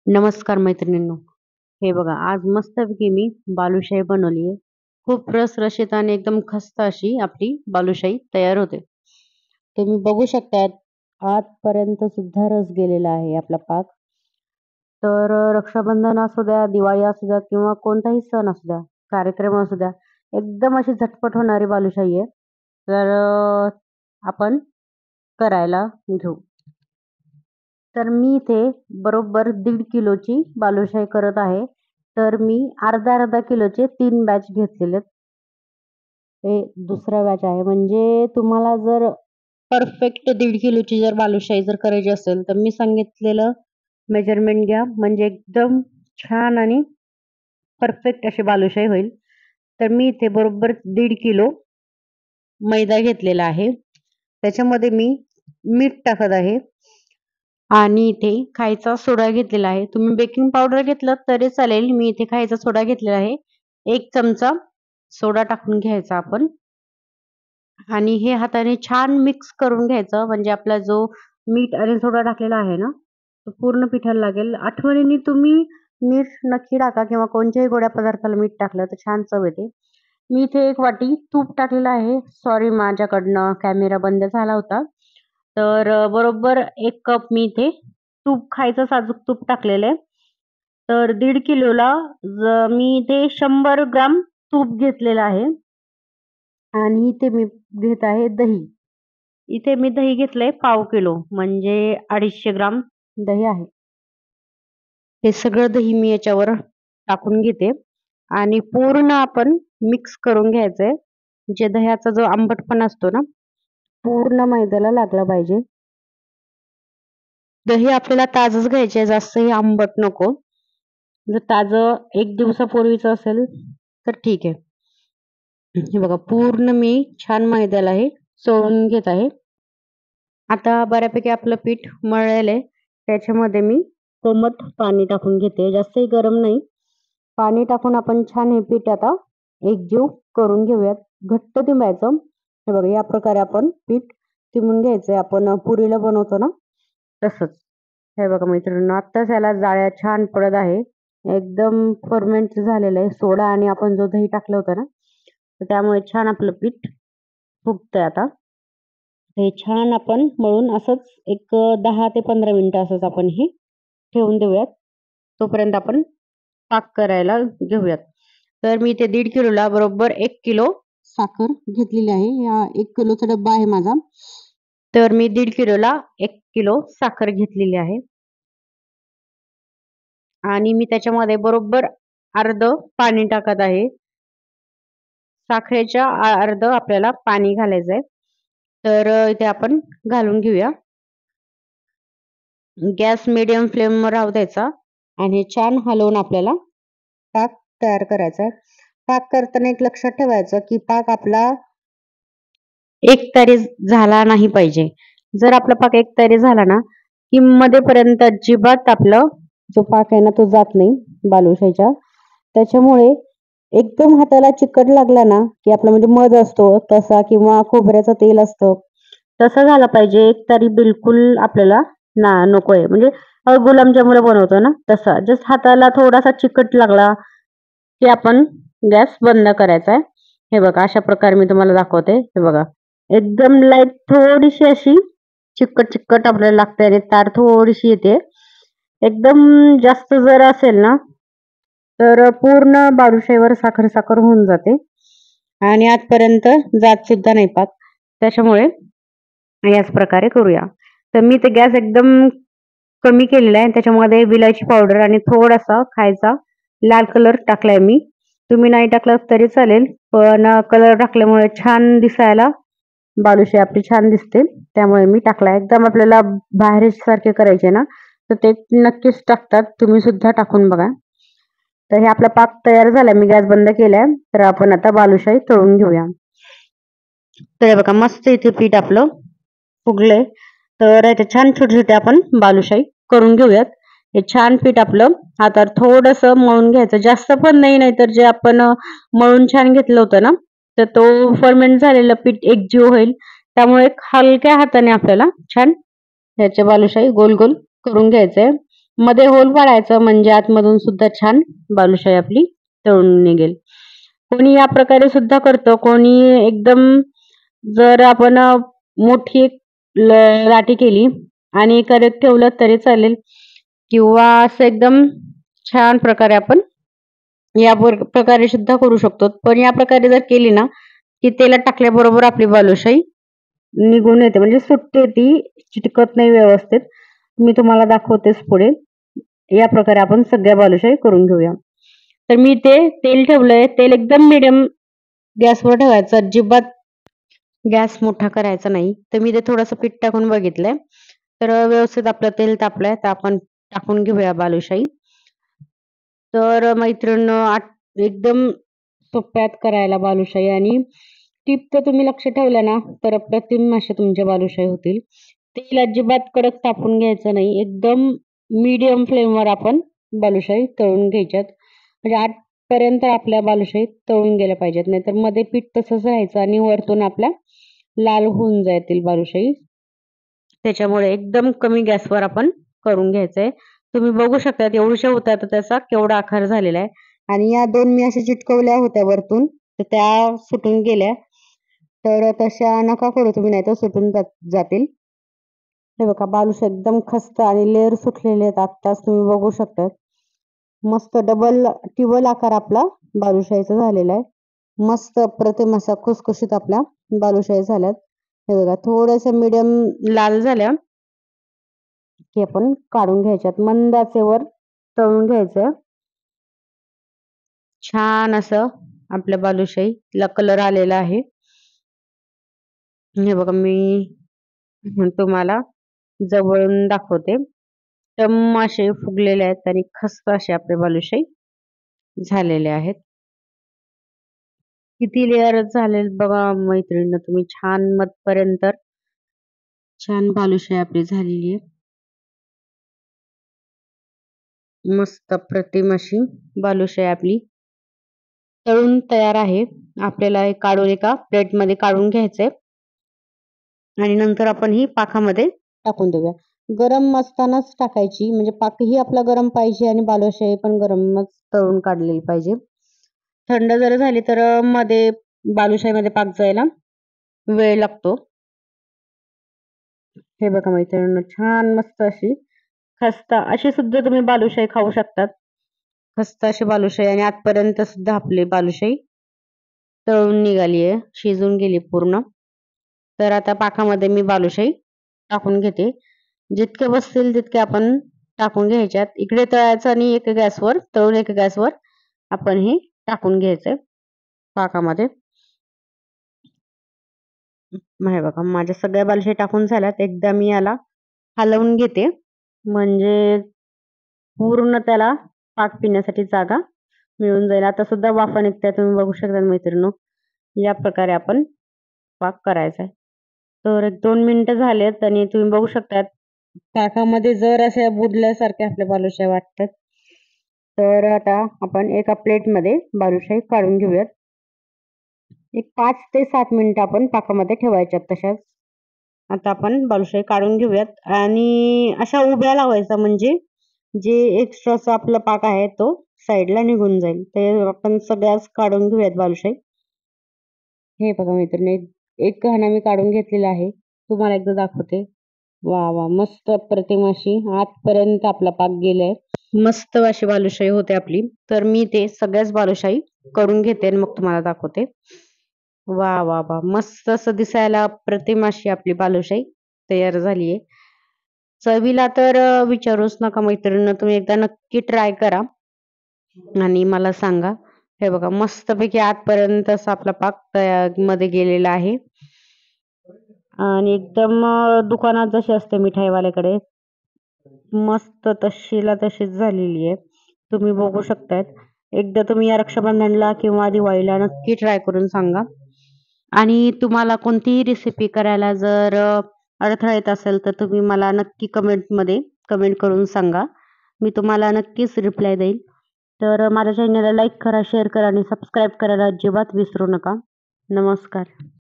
नमस्कार मैत्रिणींनो. हे बघा, आज मस्तपैकी मी बालुशाही बनवली आहे. खूप रसरशीत आणि एकदम खस्त अशी आपली बालुशाही तयार होते. तुम्ही बघू शकता आतपर्यंत सुद्धा रस गेलेला आहे आपला पाक. तर रक्षाबंधन असू द्या, दिवाळी असू द्या किंवा कोणताही सण असू द्या, कार्यक्रम असू द्या, एकदम अशी झटपट होणारी बालुशाही आहे. तर आपण करायला घेऊ. तर मी इथे बरोबर 1.5 किलोची बालुशाही करत आहे. तर मी अर्धा-अर्धा किलोचे 3 बॅच घेतलेले आहेत. हे दुसरा बॅच आहे. म्हणजे तुम्हाला जर परफेक्ट 1.5 किलोची जर बालुशाही जर करायची असेल, तर मी सांगितलेलं मेजरमेंट घ्या. म्हणजे एकदम छान आणि परफेक्ट अशी बालुशाही होईल. तर मी इथे बरोबर 1.5 किलो मैदा घेतलेला आहे. त्याच्यामध्ये मी मीठ टाकत आहे. आणि इथे खायचा सोडा घेतलेला आहे. तुम्ही बेकिंग पावडर घेतलं तरी चालेल. मी इथे खायचा सोडा घेतलेला आहे. 1 चमचा सोडा टाकून घ्यायचा आपण आणि हे हाताने छान मिक्स करून घ्यायचं. म्हणजे आपला जो मीठ आणि सोडा टाकलेला आहे ना, तो पूर्ण पिठाला लागेल. आठवणीने तुम्ही मीठ नक्की टाका किंवा कोणत्याही गोड्या पदार्थाला मीठ टाकलं तर छान चव येते. मी इथे 1 वाटी तूप टाकलेलं आहे. सॉरी माझ्याकडनं कॅमेरा बंद झाला होता. तर बरोबर 1 कप मी इथे तूप खायचं साजूक तूप टाकलेलं आहे. तर 1.5 किलोला मी इथे 100 ग्राम तूप घेतलेलं आहे आणि इथे मी घेत आहे दही. इथे मी दही घेतलंय पाव किलो म्हणजे 250 ग्राम दही आहे. हे सगळं दही मी याच्यावर टाकून घेते आणि पूर्ण आपण मिक्स करून घ्यायचंय. जे दह्याचा जो आंबटपणा असतो ना, पूर्ण मैद्याला लागला पाहिजे. दही आपल्याला ताजंच घ्यायचे आहे, जास्तही आंबट नको. जर ताजं 1 दिवसापूर्वीचं असेल तर ठीक आहे. हे बघा पूर्ण मी छान मैद्याला हे चोळून घेत आहे. आता बऱ्यापैकी आपलं पीठ मळलेलं आहे. त्याच्यामध्ये मी कोमट पाणी टाकून घेते. जास्तही गरम नाही. पाणी टाकून आपण छान हे पीठ आता एकजीव करून घेऊयात. घट्ट तिंबायचं. हे बघा या प्रकारे आपण पीठ तिंबून घ्यायचंय. आपण पुरीला बनवतो ना तसंच. हे बघा मैत्रिणींनो, आत्ताच याला जाळ्या छान पडत आहे. एकदम फर्मेंट झालेलं आहे. सोडा आणि आपण जो दही टाकलं होतं ना, तर त्यामुळे छान आपलं पीठ फुगतंय आता. हे छान आपण मळून असंच एक 10 ते 15 मिनिटं असंच आपण हे ठेवून देऊयात. तोपर्यंत आपण पाक करायला घेऊयात. तर मी इथे 1.5 किलोला बरोबर 1 किलो साखर घेतलेली आहे. या 1 किलोचा डब्बा आहे माझा. तर मी 1.5 किलोला 1 किलो साखर घेतलेली आहे. आणि मी त्याच्यामध्ये बरोबर अर्धं पाणी टाकत आहे. साखरेच्या अर्धं आपल्याला पाणी घालायचंय. तर इथे आपण घालून घेऊया. गॅस मीडियम फ्लेमवर राहू द्यायचा आणि छान हलवून आपल्याला पाक तयार करायचा आहे. पाक करताना एक लक्षात ठेवायचं, की पाक आपला एकतारी झाला नाही पाहिजे. जर आपला पाक एकतारी झाला ना, की मध्येपर्यंत अजिबात आपलं जो पाक आहे ना, तो जात नाही बालुशाहीच्या. त्याच्यामुळे एकदम हाताला चिकट लागला ना, की आपला म्हणजे मध असतो तसा किंवा खोबऱ्याचं तेल असतं, तसं झालं पाहिजे. एकतारी बिलकुल आपल्याला नकोय. म्हणजे गुलाबजामुला बनवतो ना तसा. जस्ट हाताला थोडासा चिकट लागला, की आपण गॅस बंद करायचा आहे. हे बघा अशा प्रकारे मी तुम्हाला दाखवते. हे बघा एकदम लाईट थोडीशी अशी चिकट आपल्याला लागते आणि तार थोडीशी येते. एकदम जास्त जर असेल ना, तर पूर्ण बालुशाहीवर साखर होऊन जाते आणि आजपर्यंत जात सुद्धा नाही पाक. त्याच्यामुळे याच प्रकारे करूया. तर मी ते गॅस एकदम कमी केलेला आहे. त्याच्यामध्ये विलायची पावडर आणि थोडासा खायचा लाल कलर टाकलाय मी. तुम्ही नाही टाकलं तरी चालेल, पण कलर टाकल्यामुळे छान दिसायला बालुशाही आपली छान दिसते. त्यामुळे मी टाकलाय. एकदम आपल्याला बाहेरसारखे करायचे ना, तर ते नक्कीच टाकतात. तुम्ही सुद्धा टाकून बघा. तर हे आपला पाक तयार झालाय. मी गॅस बंद केलाय. तर आपण आता बालुशाही तळून घेऊया. तर हे बघा मस्त इथे पीठ आपलं फुगलंय. तर याचे छान छोटे-छोटे आपण बालुशाही करून घेऊयात. हे छान पीठ आपलं हातावर थोडंसं मळून घ्यायचं. जास्त पण नाही, नाहीतर जे आपण मळून छान घेतलं होतं ना, तर तो फर्मेंट झालेलं पीठ एकजीव होईल. त्यामुळे हलक्या हाताने आपल्याला छान ह्याच्या बालुशाही गोल-गोल करून घ्यायचंय. मध्ये होल पाडायचं म्हणजे आतमधून सुद्धा छान बालुशाही आपली तळून निघेल. कोणी या प्रकारे सुद्धा करतो, कोणी एकदम जर आपण मोठी एक लाटी केली आणि करत ठेवलं तरी चालेल किंवा असं एकदम छान प्रकारे आपण या प्रकारे सुद्धा करू शकतो. पण या प्रकारे जर केली ना, की तेलात टाकल्याबरोबर आपली बालुशाही निघून येते म्हणजे सुटते ती, चिटकत नाही व्यवस्थित. मी तुम्हाला दाखवतेच पुढे. या प्रकारे आपण सगळ्या बालुशाही करून घेऊया. तर मी ते तेल ठेवलंय. तेल एकदम मीडियम गॅसवर ठेवायचं. अजिबात गॅस मोठा करायचा नाही. तर मी ते थोडंसं पीठ टाकून बघितलंय. तर व्यवस्थित आपलं तेल तापलंय. तर आपण टाकून घेऊया बालुशाही. तर मैत्रिणींनो एकदम सोप्यात करायला बालुशाही आणि टिप तर तुम्ही लक्ष ठेवलं ना, तर अप्रतिम अशा तुमच्या बालुशाही होतील. तेल अजिबात कडक तापवून घ्यायचं नाही. एकदम मीडियम फ्लेमवर आपण बालुशाही तळून घ्यायच्यात. म्हणजे आतपर्यंत आपल्या बालुशाही तळून गेल्या पाहिजेत. नाहीतर मध्ये पीठ तसंच राहायचं आणि वरतून आपल्या लाल होऊन जातील बालुशाही. त्याच्यामुळे एकदम कमी गॅसवर आपण करून घ्यायचंय. तुम्ही बघू शकता एवढ्याशा होत्या तर त्याचा केवढा आकार झालेला आहे. आणि या 2 मी अशा चिटकवल्या होत्या वरतून, तर त्या सुटून गेल्या. तर तशा नका करू तुम्ही, नाहीतर सुटून जातील. हे बघा बालुशाही एकदम खस्त आणि लेयर सुटलेले आहेत. आत्ताच तुम्ही बघू शकता. मस्त टिबल आकार आपला बालुशाहीचा झालेला आहे. मस्त अप्रतिम अशा खुसखुशीत आपल्या बालुशाही झाल्यात. हे बघा थोड्याशा मीडियम लाल झाल्या की आपण काढून घ्यायच्यात. मंद आचेवर तळून घ्यायचं. छान असं आपल्या बालुशाहीला कलर आलेला आहे. हे बघा मी तुम्हाला जवळून दाखवते. टम्म असे फुगलेले आहेत आणि खस्त असे आपले बालुशाही झालेले आहेत. किती लेअर झालेत बघा मैत्रिणींनो तुम्ही. छान मधपर्यंत छान बालुशाही आपली झालेली आहे. मस्त अप्रतिम अशी बालुशाही आपली तळून तयार आहे. आपल्याला हे काढून एका प्लेटमध्ये काढून घ्यायचंय आणि नंतर आपण ही पाकामध्ये टाकून देऊया. गरम असतानाच टाकायची म्हणजे पाकही आपला गरम पाहिजे आणि बालुशाही पण गरमच तळून काढलेली पाहिजे. थंड जर झाली तर मध्ये बालुशाहीमध्ये पाक जायला वेळ लागतो. हे बघा मैत्रिणींनो छान मस्त अशी खस्ता अशी सुद्धा तुम्ही बालुशाही खाऊ शकतात. खस्ता अशी बालुशाही आणि आतपर्यंत सुद्धा आपली बालुशाही तळून निघाली आहे, शिजून गेली पूर्ण. तर आता पाकामध्ये मी बालुशाही टाकून घेते. जितके बसतील तितके आपण टाकून घ्यायच्यात. इकडे तळायचं आणि एक गॅसवर तळून एक गॅसवर आपण हे टाकून घ्यायचंय पाकामध्ये. हे बघा माझ्या सगळ्या बालुशाही टाकून झाल्यात. एकदा मी याला हलवून घेते म्हणजे पूर्ण त्याला पाक पिण्यासाठी जागा मिळून जाईल. आता सुद्धा वाफा निघताय तुम्ही बघू शकता मैत्रिणींनो. या प्रकारे आपण पाक करायचा आहे. तर 1-2 मिनिटं झालेत आणि तुम्ही बघू शकता पाकामध्ये जर अशा बुडल्यासारख्या आपल्या बालुशाही वाटतात. तर आता आपण एका प्लेटमध्ये बालुशाही काढून घेऊयात. एक 5 ते 7 मिनिटं आपण पाकामध्ये ठेवायच्यात तशाच. आता आपण बालुशाही काढून घेऊयात आणि अशा उभ्या लावायचा म्हणजे जे एक्स्ट्राचा आपला पाक आहे तो साईडला निघून जाईल. ते आपण सगळ्याच काढून घेऊयात बालुशाही. हे बघा मैत्रिणी एक घाणा मी काढून घेतलेला आहे. तुम्हाला एकदा दाखवते. वाह! वाह! मस्त अप्रतिम अशी आतपर्यंत आपला पाक गेलाय. मस्त अशी बालुशाही होते आपली. तर मी ते सगळ्याच बालुशाही करून घेते आणि मग तुम्हाला दाखवते. वाह! वाह! वाह! मस्त असं दिसायला अप्रतिम अशी आपली बालुशाही तयार झाली आहे. चवीला तर विचारूच नका मैत्रिणींनो. तुम्ही एकदा नक्की ट्राय करा आणि मला सांगा. हे बघा मस्तपैकी आतपर्यंत असा आपला पाक मध्ये गेलेला आहे. आणि एकदम दुकानात जशी असते मिठाईवाल्याकडे मस्त तशीला तशीच झालेली आहे. तुम्ही बघू शकताय. एकदा तुम्ही या रक्षाबंधनला किंवा दिवाळीला नक्की ट्राय करून सांगा. आणि तुम्हाला कोणतीही रेसिपी करायला जर अडथळा येत असेल तर तुम्ही मला नक्की कमेंटमध्ये कमेंट करून सांगा. मी तुम्हाला नक्कीच रिप्लाय देईल. तर माझ्या चॅनलला लाईक करा, शेअर करा आणि सबस्क्राईब करायला अजिबात विसरू नका. नमस्कार.